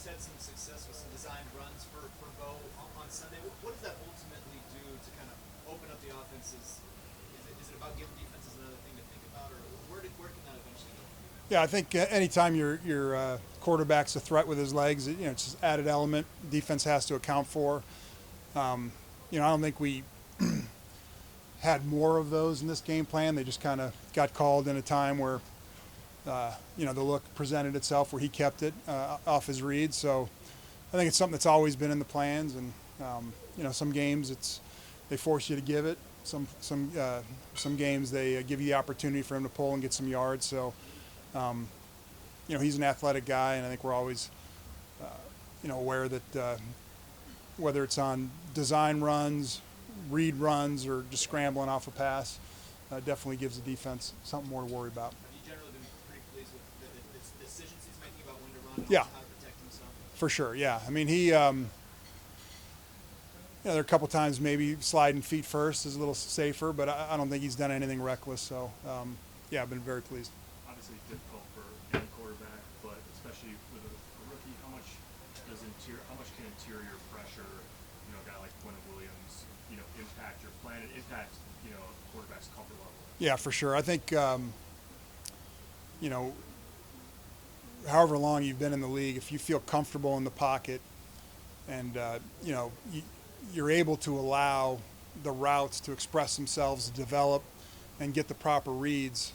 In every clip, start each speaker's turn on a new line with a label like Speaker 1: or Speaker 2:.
Speaker 1: guys had some success with some designed runs for Bo on Sunday. What does that ultimately do to kind of open up the offenses? Is it about giving defenses another thing to think about, or where can that eventually go?
Speaker 2: Yeah, I think anytime your quarterback's a threat with his legs, it's an added element defense has to account for. I don't think we had more of those in this game plan. They just kind of got called in a time where, the look presented itself where he kept it off his reads. So I think it's something that's always been in the plans. And, some games they force you to give it. Some games they give you the opportunity for him to pull and get some yards. So, he's an athletic guy, and I think we're always, aware that whether it's on design runs, read runs, or just scrambling off a pass, definitely gives the defense something more to worry about.
Speaker 1: Have you generally been pretty pleased with the decisions he's making about when to run and
Speaker 2: Yeah,
Speaker 1: how to protect himself?
Speaker 2: for sure. Yeah, I mean there are a couple times maybe sliding feet first is a little safer, but I don't think he's done anything reckless. So, I've been very pleased.
Speaker 3: Obviously difficult for any quarterback, but especially with a rookie, how much can interior pressure, a guy like Quinn Williams, impact your plan and impact, a quarterback's comfort level?
Speaker 2: Yeah, for sure. I think, however long you've been in the league, if you feel comfortable in the pocket and, you're able to allow the routes to express themselves, develop, and get the proper reads,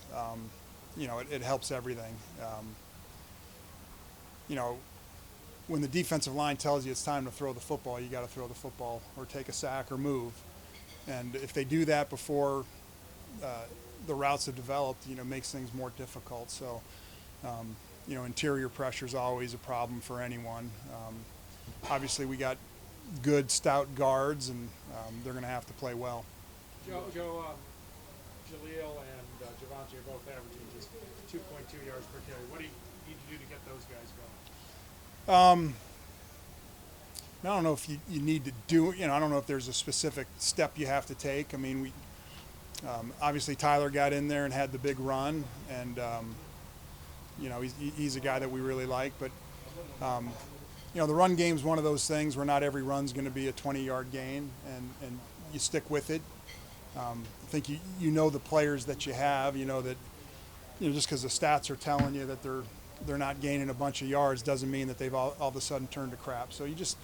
Speaker 2: it helps everything. When the defensive line tells you it's time to throw the football, you got to throw the football or take a sack or move. And if they do that before the routes have developed, it makes things more difficult. So, interior pressure is always a problem for anyone. Obviously, we got good, stout guards, and they're going to have to play well.
Speaker 4: Joe, Jaleel and Javonte are both averaging just 2.2 yards per carry. What do you need to do to get those guys going?
Speaker 2: I don't know if you need to do it. I don't know if there's a specific step you have to take. I mean, obviously Tyler got in there and had the big run, and he's a guy that we really like. But the run game's one of those things where not every run's going to be a 20-yard gain, and you stick with it. I think you know the players that you have. That just because the stats are telling you that they're not gaining a bunch of yards doesn't mean that they've all of a sudden turned to crap. So you just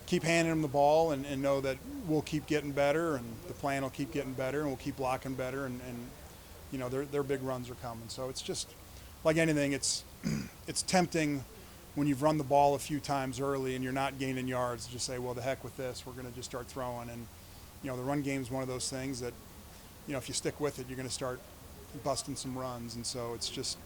Speaker 2: keep handing them the ball and know that we'll keep getting better, and the plan will keep getting better, and we'll keep blocking better, and their big runs are coming. So it's just like anything. It's tempting when you've run the ball a few times early and you're not gaining yards to just say, well, the heck with this, we're going to just start throwing. And the run game is one of those things that if you stick with it, you're going to start busting some runs. And so it's just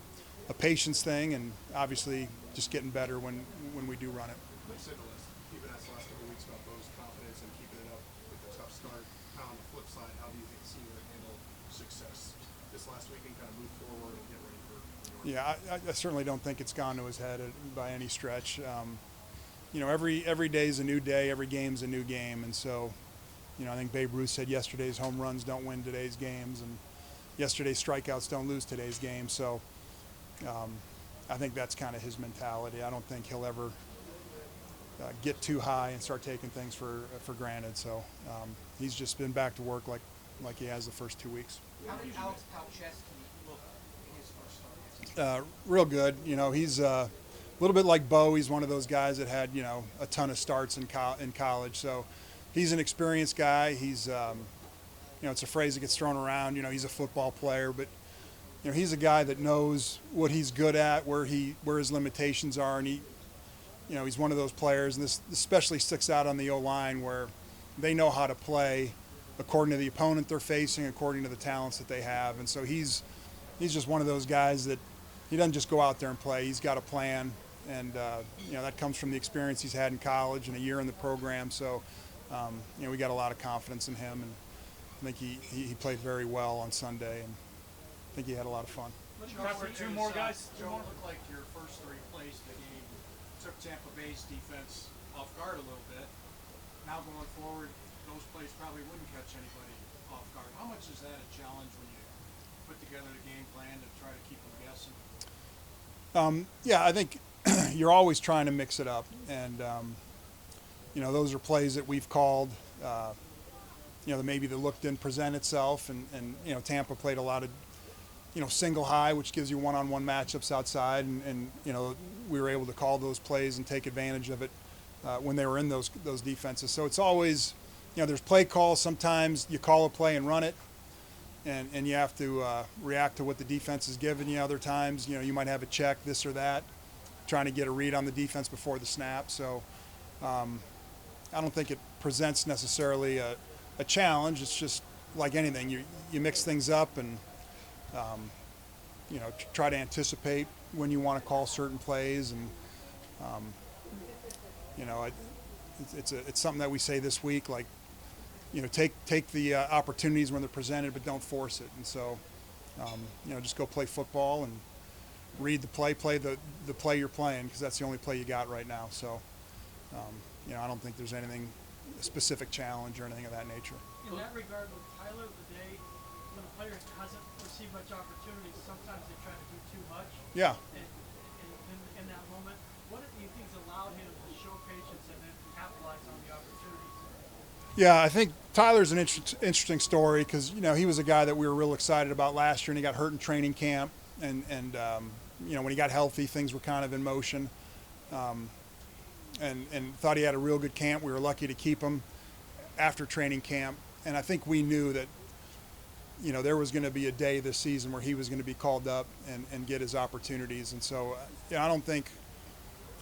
Speaker 2: a patience thing, and obviously just getting better when we do run it.
Speaker 5: You've been asked the last couple of weeks about Bo's confidence and keeping it up with a tough start. On the flip side, how do you think Senior would handle success this last week and kind of move forward and get ready for New York?
Speaker 2: Yeah, I certainly don't think it's gone to his head by any stretch. Every day is a new day, every game's a new game, and so I think Babe Ruth said yesterday's home runs don't win today's games, and yesterday's strikeouts don't lose today's game. So I think that's kind of his mentality. I don't think he'll ever get too high and start taking things for granted. So he's just been back to work like he has the first 2 weeks.
Speaker 1: How Chess can look in his first start?
Speaker 2: Real good. He's a little bit like Bo. He's one of those guys that had a ton of starts in college. So he's an experienced guy. He's it's a phrase that gets thrown around. He's a football player, but he's a guy that knows what he's good at, where his limitations are, and he's one of those players, and this especially sticks out on the O-line, where they know how to play according to the opponent they're facing, according to the talents that they have. And so he's just one of those guys that he doesn't just go out there and play. He's got a plan, and that comes from the experience he's had in college and a year in the program. So we got a lot of confidence in him, and I think he played very well on Sunday, and I think he had a lot of fun.
Speaker 4: Time for two more guys.
Speaker 6: Joe, it looked like your first three plays of the game took Tampa Bay's defense off guard a little bit. Now going forward, those plays probably wouldn't catch anybody off guard. How much is that a challenge when you put together the game plan to try to keep them guessing?
Speaker 2: Yeah, I think you're always trying to mix it up. And, those are plays that we've called, that maybe the look didn't present itself. And Tampa played a lot of, single high, which gives you one-on-one matchups outside. And we were able to call those plays and take advantage of it when they were in those defenses. So it's always, there's play calls. Sometimes you call a play and run it. And you have to react to what the defense is giving you. Other times, you might have a check, this or that, trying to get a read on the defense before the snap. So I don't think it presents necessarily a challenge. It's just like anything. You mix things up and, try to anticipate when you want to call certain plays. And, it's something that we say this week, like, take the opportunities when they're presented, but don't force it. And so, just go play football and read the play the play you're playing, because that's the only play you got right now. So, I don't think there's anything, a specific challenge or anything of that nature.
Speaker 7: In that regard, with Tyler today, when a player hasn't received much opportunity, sometimes they try to do too much.
Speaker 2: Yeah.
Speaker 7: And in that moment, what do you think has allowed him to show patience and then capitalize on the opportunities?
Speaker 2: Yeah, I think Tyler's an interesting story because, he was a guy that we were real excited about last year, and he got hurt in training camp. And when he got healthy, things were kind of in motion. And thought he had a real good camp. We were lucky to keep him after training camp. And I think we knew that, there was going to be a day this season where he was going to be called up and get his opportunities. And so, I don't think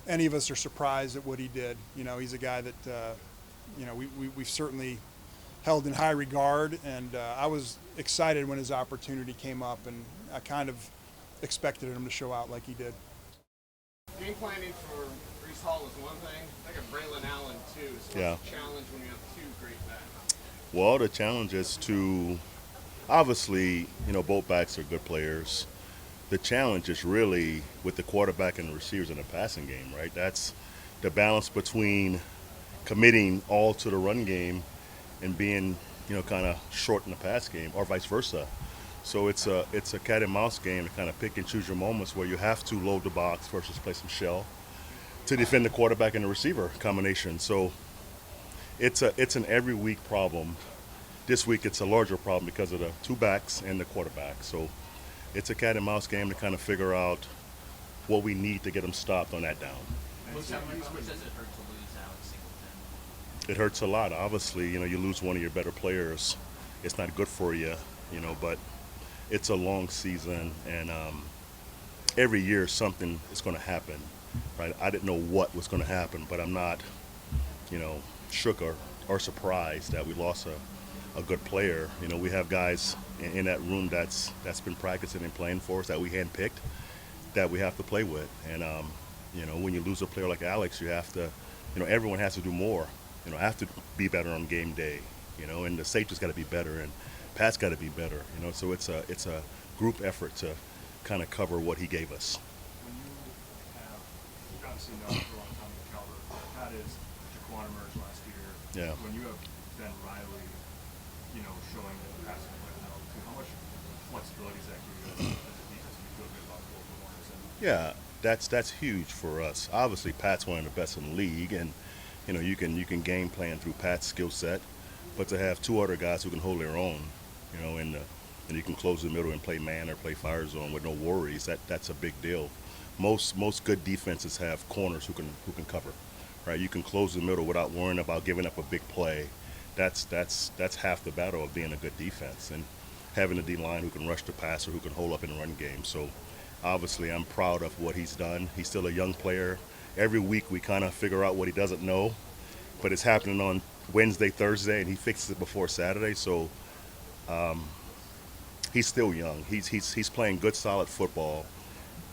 Speaker 2: any of us are surprised at what he did. He's a guy that, we've certainly held in high regard. And I was excited when his opportunity came up, and I kind of expected him to show out like he did.
Speaker 8: Game planning for Breece Hall is one thing. I think of Braylon Allen too. So
Speaker 9: Yeah.
Speaker 8: what's the challenge when you have two great backs?
Speaker 9: Well, the challenge is to, obviously, both backs are good players. The challenge is really with the quarterback and the receivers in the passing game, right? That's the balance between committing all to the run game and being, kind of short in the pass game, or vice versa. So it's a cat and mouse game to kind of pick and choose your moments where you have to load the box versus play some shell to defend the quarterback and the receiver combination. So it's an every week problem. This week it's a larger problem because of the two backs and the quarterback. So it's a cat and mouse game to kind of figure out what we need to get them stopped on that down.
Speaker 10: How much does it hurt to lose Alex Singleton?
Speaker 9: It hurts a lot. Obviously, you lose one of your better players. It's not good for you, but it's a long season, and every year something is going to happen, right? I didn't know what was going to happen, but I'm not, shook or surprised that we lost a good player. We have guys in that room that's been practicing and playing for us that we handpicked that we have to play with. And, when you lose a player like Alex, you have to, everyone has to do more. Have to be better on game day, and the safety's got to be better, and Pat's got to be better, So it's a group effort to kind of cover what he gave us.
Speaker 3: When you have, obviously known for a long time the caliber Pat is, Jaquan emerged last year.
Speaker 9: Yeah.
Speaker 3: When you have Ben Riley, showing that the passing play now, how much flexibility is that give you as a defense? Do you feel good about both the corners?
Speaker 9: Yeah, that's huge for us. Obviously, Pat's one of the best in the league, and you can game plan through Pat's skill set, but to have two other guys who can hold their own, and you can close the middle and play man or play fire zone with no worries. That's a big deal. Most good defenses have corners who can cover, right? You can close the middle without worrying about giving up a big play. That's half the battle of being a good defense, and having a D line who can rush the passer, who can hold up in the run game. So obviously, I'm proud of what he's done. He's still a young player. Every week we kind of figure out what he doesn't know, but it's happening on Wednesday, Thursday, and he fixes it before Saturday. So he's still young. He's playing good, solid football,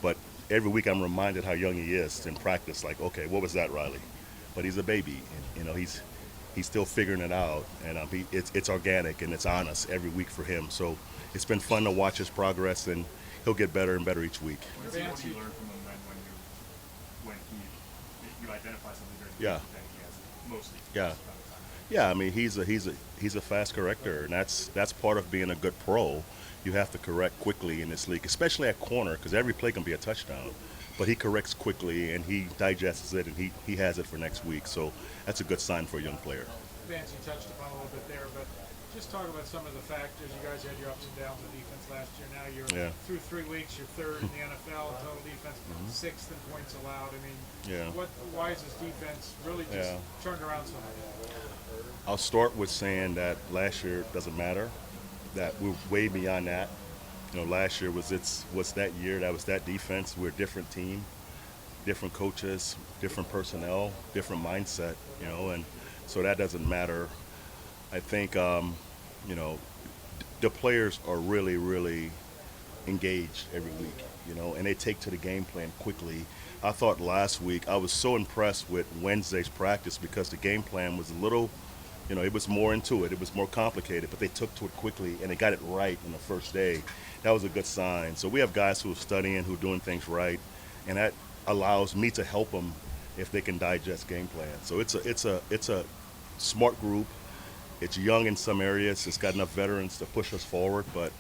Speaker 9: but every week I'm reminded how young he is in practice. Like, okay, what was that, Riley? But he's a baby. He's still figuring it out, and it's organic and it's honest every week for him. So it's been fun to watch his progress, and he'll get better and better each week.
Speaker 3: What do you learn from him when you identify something during the
Speaker 9: Yeah.
Speaker 3: game that he has mostly?
Speaker 9: Yeah. Yeah, I mean, he's a fast corrector, and that's part of being a good pro. You have to correct quickly in this league, especially at corner, because every play can be a touchdown. but he corrects quickly and he digests it and he has it for next week. So that's a good sign for a young player.
Speaker 4: Vance, you touched upon a little bit there, but just talk about some of the factors. You guys had your ups and downs in defense last year. Now you're through 3 weeks, you're third in the NFL in total defense, sixth in points allowed. I mean, why is this defense really just turned around so much?
Speaker 9: I'll start with saying that last year doesn't matter, that we're way beyond that. You know, last year was that year, that was that defense. We're a different team, different coaches, different personnel, different mindset, you know, and so that doesn't matter. I think, you know, the players are really, really engaged every week, you know, and they take to the game plan quickly. I thought last week, I was so impressed with Wednesday's practice because the game plan was a little, you know, it was more into it. It was more complicated, but they took to it quickly, and they got it right in the first day. That was a good sign. So we have guys who are studying, who are doing things right, and that allows me to help them if they can digest game plan. So it's a smart group. It's young in some areas. It's got enough veterans to push us forward, but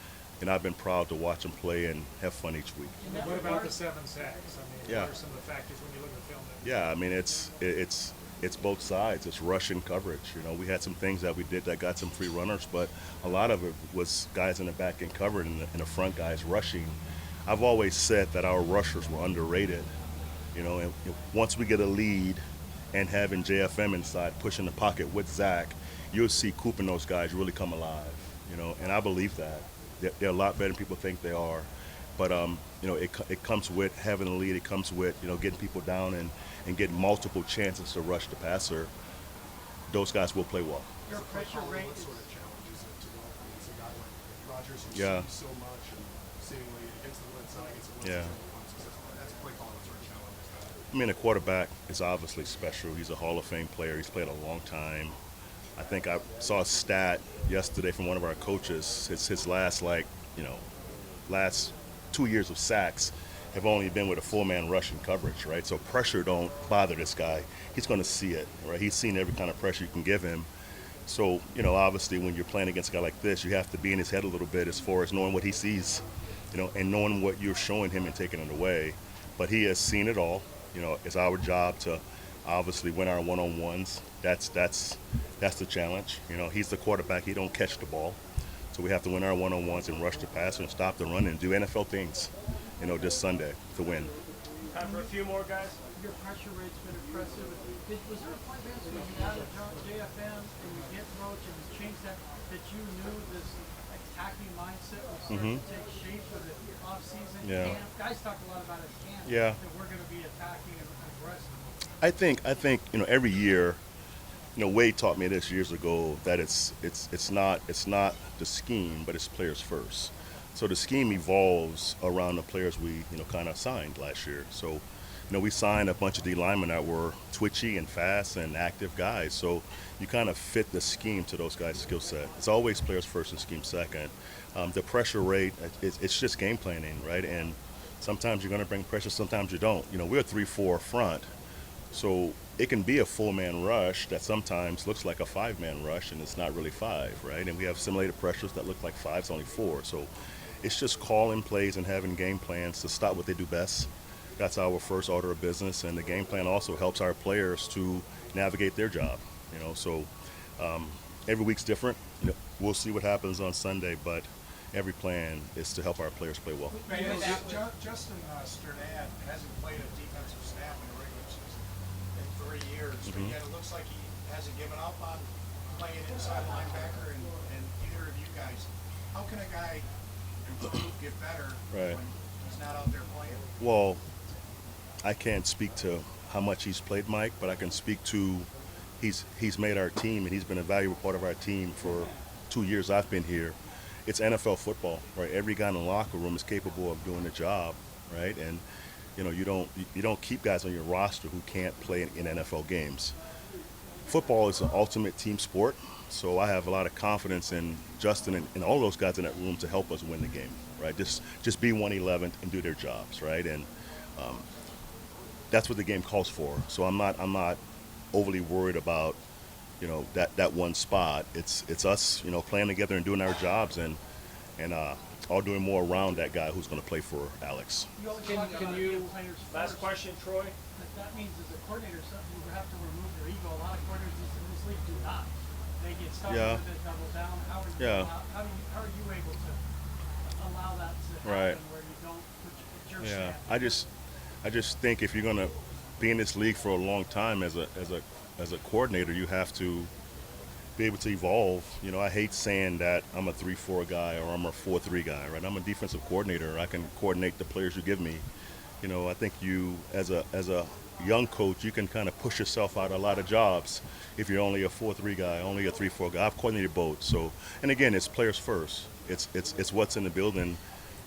Speaker 9: I've been proud to watch them play and have fun each week.
Speaker 4: What about the 7 sacks? I mean, what are some of the factors when you look at the film?
Speaker 9: Yeah, I mean, it's both sides. It's rush and coverage. You know, we had some things that we did that got some free runners, but a lot of it was guys in the back and covered and the front guys rushing. I've always said that our rushers were underrated. You know, and once we get a lead and having JFM inside pushing the pocket with Zach, you'll see Coop and those guys really come alive. You know, and I believe that. They're a lot better than people think they are. But, you know, it comes with having a lead. It comes with, you know, getting people down and getting multiple chances to rush the passer. Those guys will play well.
Speaker 7: Your pressure rate
Speaker 5: What sort of challenges it to go up against a guy like Rodgers who sees so much and seemingly against the blitz, not against the blitz, that's a play calling sort of challenge.
Speaker 9: I mean, a quarterback is obviously special. He's a Hall of Fame player. He's played a long time. I think I saw a stat yesterday from one of our coaches. His last, last 2 years of sacks have only been with a full-man rush and coverage, right? So pressure don't bother this guy. He's going to see it, right? He's seen every kind of pressure you can give him. So, you know, obviously when you're playing against a guy like this, you have to be in his head a little bit as far as knowing what he sees, you know, and knowing what you're showing him and taking it away. But he has seen it all. You know, it's our job to obviously win our one-on-ones. That's the challenge. You know, he's the quarterback. He don't catch the ball. So we have to win our one-on-ones and rush the passer and stop the run and do NFL things, you know, this Sunday to win.
Speaker 7: Time for a few more guys. Your pressure rate's been impressive. Was there a point, Vance, when you got a JFM and you get Roach and you changed that you knew this attacking mindset was starting to take shape for the off-season camp? Guys talk a lot about it camp, that we're going to be attacking and aggressive.
Speaker 9: I think you know, every year, you know, Wade taught me this years ago that it's not the scheme, but it's players first. So the scheme evolves around the players we, you know, kind of signed last year. So, you know, we signed a bunch of D linemen that were twitchy and fast and active guys. So you kind of fit the scheme to those guys' skill set. It's always players first and scheme second. The pressure rate, it's just game planning, right? And sometimes you're going to bring pressure, sometimes you don't. You know, we're a 3-4 front. So it can be a full-man rush that sometimes looks like a 5-man rush, and it's not really 5, right? And we have simulated pressures that look like 5, it's only 4. So it's just calling plays and having game plans to stop what they do best. That's our first order of business, and the game plan also helps our players to navigate their job. You know, so every week's different. You know, we'll see what happens on Sunday, but every plan is to help our players play well.
Speaker 6: Justin Sternad hasn't played a defensive snap in the regular season in 3 years, but yet it looks like he hasn't given up on playing inside linebacker, and either of you guys, how can a guy improve, get better when he's not out there playing?
Speaker 9: Well, I can't speak to how much he's played, Mike, but I can speak to he's made our team, and he's been a valuable part of our team for 2 years I've been here. It's NFL football, right? Every guy in the locker room is capable of doing the job, right? And you know, you don't keep guys on your roster who can't play in NFL games. Football is an ultimate team sport, so I have a lot of confidence in Justin and all those guys in that room to help us win the game, right? Just be 111 and do their jobs, right? And that's what the game calls for. So I'm not overly worried about, you know, that one spot. It's us, you know, playing together and doing our jobs, and are doing more around that guy who's going to play for Alex.
Speaker 7: You always
Speaker 4: Can
Speaker 7: talk about
Speaker 4: you,
Speaker 7: getting players
Speaker 4: last
Speaker 7: first.
Speaker 4: question, Troy?
Speaker 7: That means as a coordinator, you have to remove your ego. A lot of coordinators in this league do not. They get started
Speaker 9: Yeah.
Speaker 7: with it, double down. How are you,
Speaker 9: Yeah.
Speaker 7: how are you able to allow that to happen
Speaker 9: Right.
Speaker 7: where you don't put your
Speaker 9: Yeah,
Speaker 7: stamp?
Speaker 9: I just think if you're going to be in this league for a long time as a coordinator, you have to be able to evolve. You know, I hate saying that I'm a 3-4 guy or I'm a 4-3 guy, right? I'm a defensive coordinator. I can coordinate the players you give me. You know, I think you, as a young coach, you can kind of push yourself out of a lot of jobs if you're only a 4-3 guy, only a 3-4 guy. I've coordinated both. So, and again, it's players first. It's what's in the building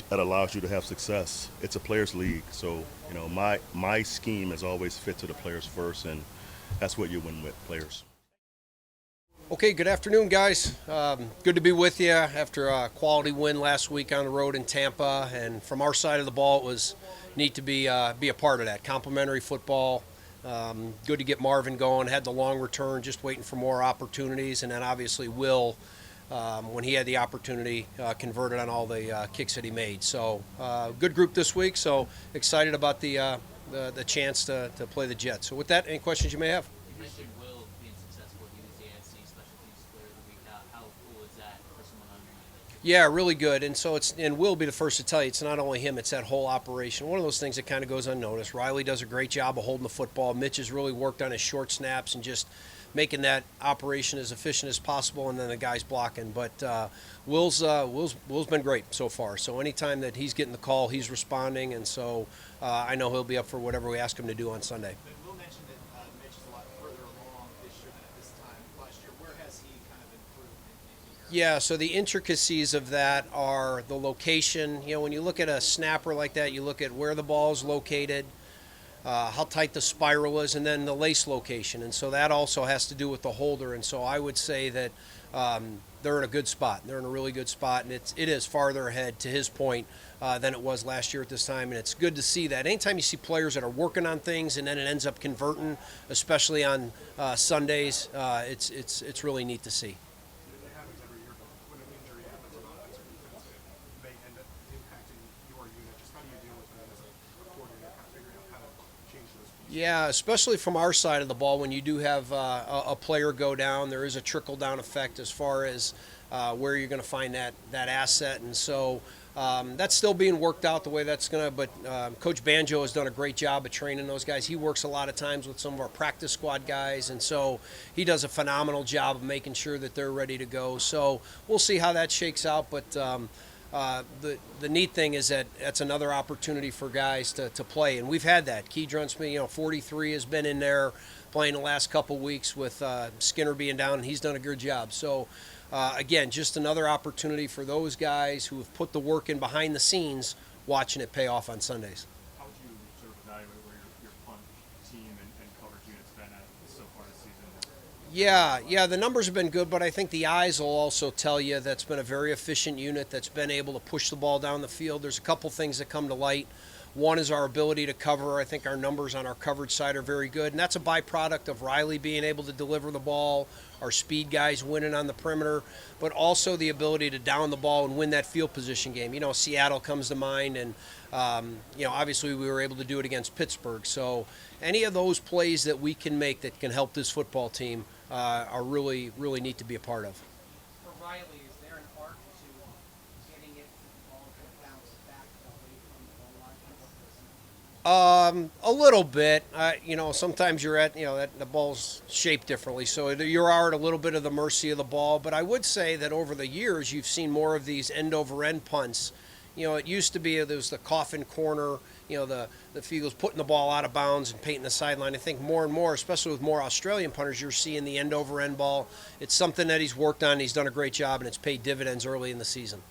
Speaker 9: that allows you to have success. It's a players league. So, you know, my scheme has always fit to the players first, and that's what you win with, players.
Speaker 11: Okay, good afternoon, guys. Good to be with you after a quality win last week on the road in Tampa. And from our side of the ball, it was neat to be a part of that. Complimentary football. Good to get Marvin going. Had the long return, just waiting for more opportunities. And then obviously Will, when he had the opportunity, converted on all the kicks that he made. So good group this week. So excited about the chance to play the Jets. So with that, any questions you may have?
Speaker 10: You mentioned Will being successful. He was the AFC Special Teams Player of the Week. How cool is that for someone under you?
Speaker 11: Yeah, really good. And so we'll be the first to tell you, it's not only him, it's that whole operation. One of those things that kind of goes unnoticed. Riley does a great job of holding the football. Mitch has really worked on his short snaps and just making that operation as efficient as possible, and then the guys blocking. But Will's been great so far. So anytime that he's getting the call, he's responding, and so I know he'll be up for whatever we ask him to do on Sunday.
Speaker 1: But Will mentioned that Mitch is a lot further along this year than at this time last year. Where has he kind of improved in your
Speaker 11: Yeah, so the intricacies of that are the location. You know, when you look at a snapper like that, you look at where the ball is located, how tight the spiral is, and then the lace location. And so that also has to do with the holder. And so I would say that they're in a good spot. They're in a really good spot, and it is farther ahead, to his point, than it was last year at this time. And it's good to see that. Anytime you see players that are working on things and then it ends up converting, especially on Sundays, it's really neat to see.
Speaker 5: It happens every year, but when an injury happens on offense or defense, it may end up impacting your unit. Just how do you deal with that as a coordinator, kind of figuring out how to change those pieces?
Speaker 11: Yeah, especially from our side of the ball, when you do have a player go down, there is a trickle-down effect as far as where you're going to find that asset. And so that's still being worked out the way that's going to, but Coach Banjo has done a great job of training those guys. He works a lot of times with some of our practice squad guys, and so he does a phenomenal job of making sure that they're ready to go. So we'll see how that shakes out, but the neat thing is that that's another opportunity for guys to play, and we've had that. Key Drunsmith, 43, has been in there playing the last couple weeks with Skinner being down, and he's done a good job. So again, just another opportunity for those guys who have put the work in behind the scenes, watching it pay off on Sundays.
Speaker 3: How would you sort of evaluate where your punt team and coverage unit's been at so far this season?
Speaker 11: Yeah, the numbers have been good, but I think the eyes will also tell you that's been a very efficient unit that's been able to push the ball down the field. There's a couple things that come to light. One is our ability to cover. I think our numbers on our coverage side are very good, and that's a byproduct of Riley being able to deliver the ball, our speed guys winning on the perimeter, but also the ability to down the ball and win that field position game. Seattle comes to mind, and obviously we were able to do it against Pittsburgh. So any of those plays that we can make that can help this football team are really, really neat to be a part of.
Speaker 6: For Riley, is there an art to getting it to the ball to bounce back away from the goal line?
Speaker 11: A little bit. Sometimes you're at, that the ball's shaped differently. So you are at a little bit of the mercy of the ball. But I would say that over the years, you've seen more of these end-over-end punts. It used to be there was the coffin corner, the Fiegel's putting the ball out of bounds and painting the sideline. I think more and more, especially with more Australian punters, you're seeing the end-over-end ball. It's something that he's worked on. He's done a great job, and it's paid dividends early in the season.